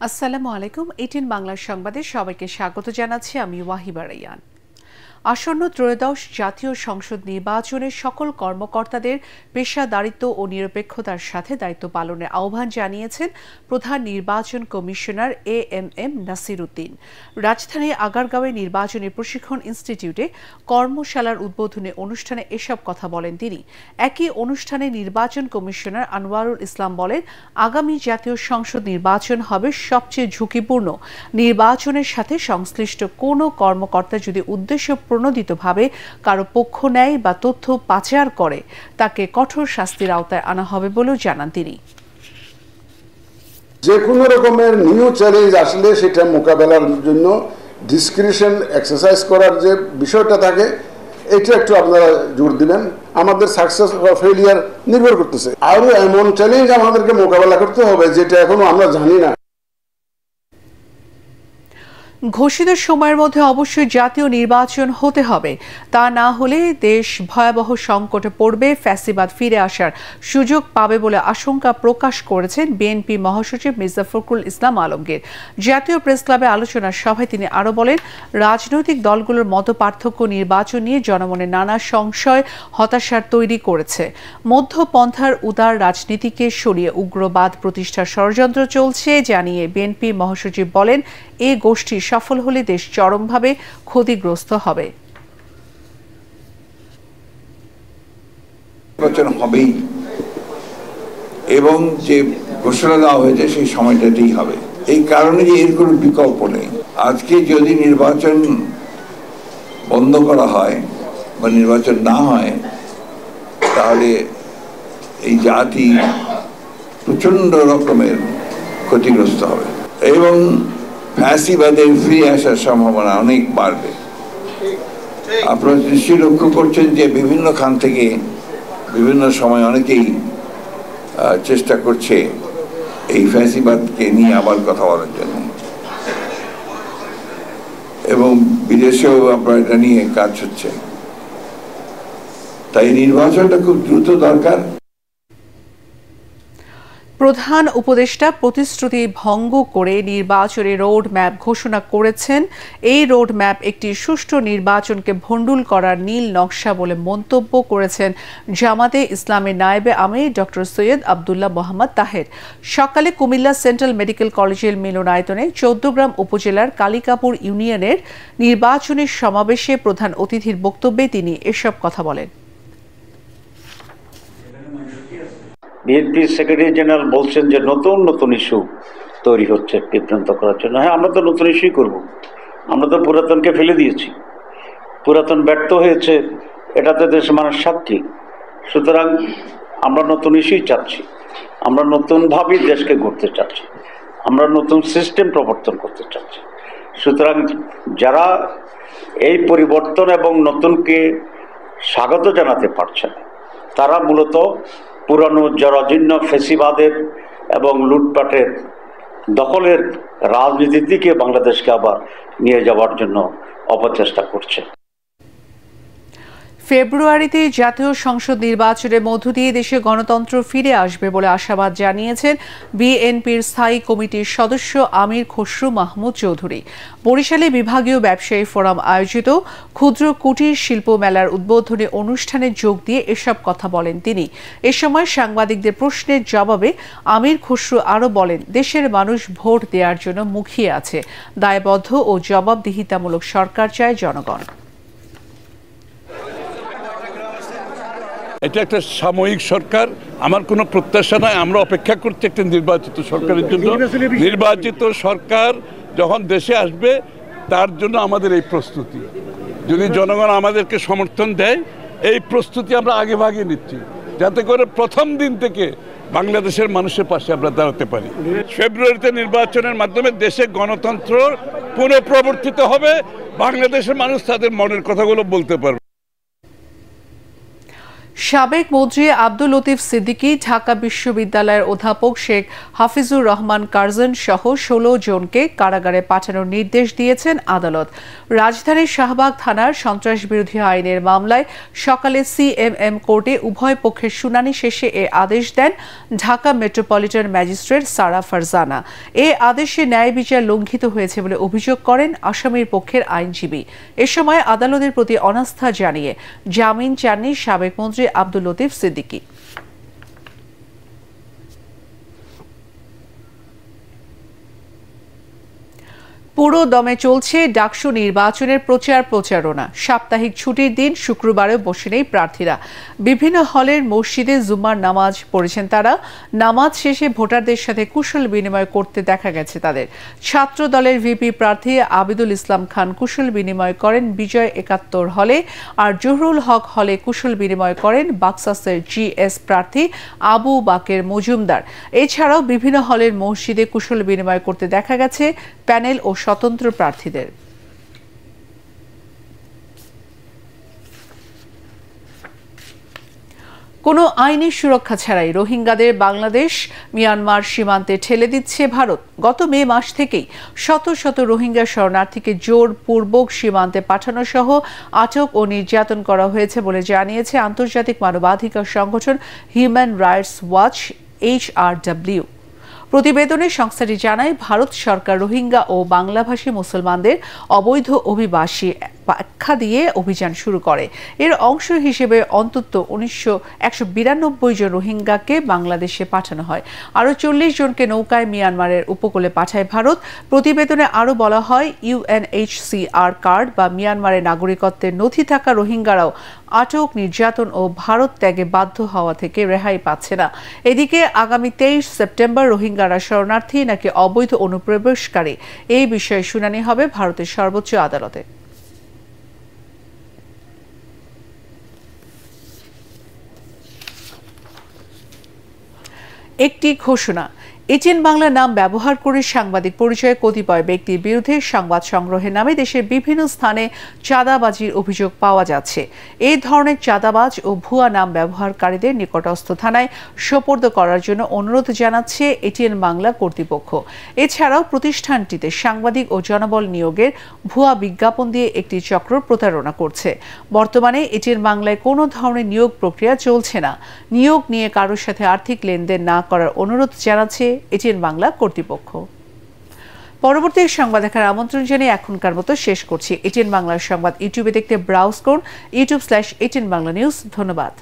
আসসালামু আলাইকুম। 18 বাংলার সংবাদে সবাইকে স্বাগত জানাচ্ছি আমি ওয়াহিবা রাইয়ান। আসন্ন ত্রয়োদশ জাতীয় সংসদ নির্বাচনে সকল কর্মকর্তাদের পেশাদারিত্ব ও নিরপেক্ষতার সাথে দায়িত্ব পালনের আহ্বান জানিয়েছেন প্রধান নির্বাচন কমিশনার AMM নাসির উদ্দিন। রাজধানীর আগারগাঁওয়ে নির্বাচনী প্রশিক্ষণ ইনস্টিটিউটে কর্মশালার উদ্বোধনী অনুষ্ঠানে এসব কথা বলেন তিনি। একই অনুষ্ঠানে নির্বাচন কমিশনার আনোয়ারুল ইসলাম বলেন, আগামী জাতীয় সংসদ নির্বাচন হবে সবচেয়ে ঝুঁকিপূর্ণ। নির্বাচনের সাথে সংশ্লিষ্ট কোনো কর্মকর্তা যদি উদ্দেশ্য প্রণোদিতভাবে কারো পক্ষ নেয় বা তথ্য পাচার করে তাকে কঠোর শাস্তির আওতায় আনা হবে বলেও জানান তিনি। যে কোনো রকমের নিউ চ্যালেঞ্জ আসলে সেটা মোকাবেলার জন্য ডিসক্রিশন এক্সারসাইজ করার যে বিষয়টা থাকে এটা একটু আপনারা জোর দিবেন। আমাদের সাকসেস বা ফেলিয়ার নির্ভর করতেছে। আরো এমন চ্যালেঞ্জ আমাদেরকে মোকাবেলা করতে হবে যেটা এখনো আমরা জানি না। ঘোষিত সময়ের মধ্যে অবশ্যই জাতীয় নির্বাচন হতে হবে, তা না হলে দেশ ভয়াবহ সংকটে পড়বে, ফ্যাসিবাদ ফিরে আসার সুযোগ পাবে বলে আশঙ্কা প্রকাশ করেছেন বিএনপি মহাসচিব মির্জা ফখরুল ইসলাম আলমগীর। জাতীয় প্রেস ক্লাবে আলোচনা সভায় তিনি আরও বলেন, রাজনৈতিক দলগুলোর মতপার্থক্য নির্বাচন নিয়ে জনমনে নানা সংশয় হতাশার তৈরি করেছে। মধ্যপন্থার উদার রাজনীতিকে সরিয়ে উগ্রবাদ প্রতিষ্ঠার ষড়যন্ত্র চলছে জানিয়ে বিএনপি মহাসচিব বলেন, এ গোষ্ঠী সফল হলে দেশ চরমভাবে ক্ষতিগ্রস্ত হবে। নির্বাচন হবেই এবং যে ঘোষণা দেওয়া হয়েছে সেই সময়টাতেই হবে। এই কারণে যে এর কোনো বিকল্প নেই। আজকে যদি নির্বাচন বন্ধ করা হয় বা নির্বাচন না হয় তাহলে এই জাতি প্রচন্ড রকমের ক্ষতিগ্রস্ত হবে এবং ফ্যাসিবাদের ফিরে আসার সম্ভাবনা অনেক বাড়বে। আপনারা নিশ্চয়ই লক্ষ্য করছেন যে বিভিন্ন খান থেকে বিভিন্ন সময় অনেকেই চেষ্টা করছে এই ফ্যাসিবাদকে নিয়ে আবার কথা বলার জন্য এবং বিদেশেও আপনার এটা নিয়ে কাজ হচ্ছে। তাই নির্বাচনটা খুব দ্রুত দরকার। প্রধান উপদেষ্টা প্রতিশ্রুতি ভঙ্গ করে নির্বাচনী রোড ম্যাপ ঘোষণা করেছেন। এই রোড ম্যাপ একটি সুষ্ঠু নির্বাচনকে ভণ্ডুল করার নীল নকশা বলে মন্তব্য করেছেন জামাতে ইসলামের নায়েবে আমির ডক্টর সৈয়দ আবদুল্লাহ মোহাম্মদ তাহের। সকালে কুমিল্লা সেন্ট্রাল মেডিকেল কলেজের মিলনায়তনে 14গ্রাম উপজেলার কালিকাপুর ইউনিয়নের নির্বাচনী সমাবেশে প্রধান অতিথির বক্তব্যে তিনি এসব কথা বলেন। বিএনপির সেক্রেটারি জেনারেল বলছেন যে নতুন নতুন ইস্যু তৈরি হচ্ছে বিভ্রান্ত করার জন্য। হ্যাঁ, আমরা তো নতুন ইস্যুই করব। আমরা তো পুরাতনকে ফেলে দিয়েছি, পুরাতন ব্যর্থ হয়েছে, এটাতে দেশের মানুষ সাক্ষী। সুতরাং আমরা নতুন ইস্যুই চাচ্ছি, আমরা নতুনভাবেই দেশকে গড়তে চাচ্ছি, আমরা নতুন সিস্টেম প্রবর্তন করতে চাচ্ছি। সুতরাং যারা এই পরিবর্তন এবং নতুনকে স্বাগত জানাতে পারছে না তারা মূলত পুরানো জরাজীর্ণ ফেসিবাদের এবং লুটপাটের দখলের রাজনীতির দিকে বাংলাদেশকে আবার নিয়ে যাওয়ার জন্য অপচেষ্টা করছে। ফেব্রুয়ারিতে জাতীয় সংসদ নির্বাচনের মধ্য দিয়ে দেশে গণতন্ত্র ফিরে আসবে বলে আশাবাদ জানিয়েছেন বিএনপির স্থায়ী কমিটির সদস্য আমির খসরু মাহমুদ চৌধুরী। বরিশালে বিভাগীয় ব্যবসায়ী ফোরাম আয়োজিত ক্ষুদ্র কুটির শিল্প মেলার উদ্বোধনী অনুষ্ঠানে যোগ দিয়ে এসব কথা বলেন তিনি। এ সময় সাংবাদিকদের প্রশ্নের জবাবে আমির খসরু আরও বলেন, দেশের মানুষ ভোট দেওয়ার জন্য মুখিয়ে আছে, দায়বদ্ধ ও জবাবদিহিতামূলক সরকার চায় জনগণ। এটা একটা সাময়িক সরকার, আমার কোনো প্রত্যাশা নাই। আমরা অপেক্ষা করছি একটা নির্বাচিত সরকারের জন্য। নির্বাচিত সরকার যখন দেশে আসবে তার জন্য আমাদের এই প্রস্তুতি, যদি জনগণ আমাদেরকে সমর্থন দেয়, এই প্রস্তুতি আমরা আগে ভাগে নিচ্ছি যাতে করে প্রথম দিন থেকে বাংলাদেশের মানুষের পাশে আমরা দাঁড়াতে পারি। ফেব্রুয়ারিতে নির্বাচনের মাধ্যমে দেশে গণতন্ত্র পুনঃপ্রবর্তিত হবে, বাংলাদেশের মানুষ তাদের মনের কথাগুলো বলতে পারবে। সাবেক মন্ত্রী আব্দুল লতিফ সিদ্দিকী ঢাকা বিশ্ববিদ্যালয়ের অধ্যাপক শেখ হাফিজুর রহমান কার্জন সহ ১৬ জনকে কারাগারে পাঠানোর নির্দেশ দিয়েছেন আদালত। রাজধানীর শাহবাগ থানার সন্ত্রাস বিরোধী আইনের মামলায় সকালে সিএমএম কোর্টে উভয় পক্ষের শুনানি শেষে এ আদেশ দেন ঢাকা মেট্রোপলিটন ম্যাজিস্ট্রেট সারা ফারজানা। এ আদেশে ন্যায় বিচার লঙ্ঘিত হয়েছে বলে অভিযোগ করেন আসামির পক্ষের আইনজীবী। এ সময় আদালতের প্রতি অনাস্থা জানিয়ে জামিন চাননি সাবেক মন্ত্রী আব্দুল লতিফ সিদ্দিকী। পুরো দমে চলছে ডাকসু নির্বাচনের প্রচারণা। সাপ্তাহিক ছুটির দিন শুক্রবারেও বসে নেই প্রার্থীরা। বিভিন্ন হলের মসজিদে জুম্মার নামাজ পড়েছেন তারা। নামাজ শেষে ভোটারদের সাথে কুশল বিনিময় করতে দেখা গেছে তাদের। ছাত্র দলের ভিপি প্রার্থী আবিদুল ইসলাম খান কুশল বিনিময় করেন বিজয় ৭১ হলে, আর জহুরুল হক হলে কুশল বিনিময় করেন বাক্সাসের জিএস প্রার্থী আবু বাকের মজুমদার। এছাড়াও বিভিন্ন হলের মসজিদে কুশল বিনিময় করতে দেখা গেছে প্যানেল ও স্বতন্ত্র প্রার্থীদের। কোনো আইনি সুরক্ষা ছাড়াই রোহিঙ্গাদের বাংলাদেশ মিয়ানমার সীমান্তে ঠেলে দিচ্ছে ভারত। গত মে মাস থেকেই শত শত রোহিঙ্গা শরণার্থীকে জোরপূর্বক সীমান্তে পাঠানো সহ আটক ও নির্যাতন করা হয়েছে বলে জানিয়েছে আন্তর্জাতিক মানবাধিকার সংগঠন হিউম্যান রাইটস ওয়াচ HRW। প্রতিবেদনে সংস্থাটি জানায়, ভারত সরকার রোহিঙ্গা ও বাংলাভাষী মুসলমানদের অবৈধ অভিবাসী ব্যাখ্যা দিয়ে অভিযান শুরু করে। এর অংশ হিসেবে অন্তত 192 জন রোহিঙ্গাকে বাংলাদেশে পাঠানো হয়। আরও 40 জনকে নৌকায় মিয়ানমারের উপকূলে পাঠায় ভারত। প্রতিবেদনে আরও বলা হয়, UNHCR কার্ড বা মিয়ানমারের নাগরিকত্বের নথি থাকা রোহিঙ্গারাও আটক, নির্যাতন ও ভারত ত্যাগে বাধ্য হওয়া থেকে রেহাই পাচ্ছে না। এদিকে আগামী 23 সেপ্টেম্বর রোহিঙ্গারা শরণার্থী নাকি অবৈধ অনুপ্রবেশকারী, এই বিষয়ে শুনানি হবে ভারতের সর্বোচ্চ আদালতে। একটি ঘোষণা। এটিএন বাংলা নাম ব্যবহার করে সাংবাদিক পরিচয়ে কতিপয় ব্যক্তির বিরুদ্ধে সংবাদ সংগ্রহের নামে দেশের বিভিন্ন স্থানে চাঁদাবাজির অভিযোগ পাওয়া যাচ্ছে। এই ধরনের চাঁদাবাজ ও ভুয়া নাম ব্যবহারকারীদের নিকটস্থ থানায় সোপর্দ করার জন্য অনুরোধ জানাচ্ছে এটিএন বাংলা কর্তৃপক্ষ। এছাড়াও প্রতিষ্ঠানটিতে সাংবাদিক ও জনবল নিয়োগের ভুয়া বিজ্ঞাপন দিয়ে একটি চক্র প্রতারণা করছে। বর্তমানে এটিএন বাংলায় কোনো ধরনের নিয়োগ প্রক্রিয়া চলছে না। নিয়োগ নিয়ে কারোর সাথে আর্থিক লেনদেন না করার অনুরোধ জানাচ্ছে এটিএন বাংলা কর্তৃপক্ষ। পরবর্তী সংবাদ দেখার আমন্ত্রণ জানিয়ে এখনকার মতো শেষ করছি। এটিএন বাংলার সংবাদ ইউটিউবে দেখতে ব্রাউজ করুন youtube/ATN Bangla News। ধন্যবাদ।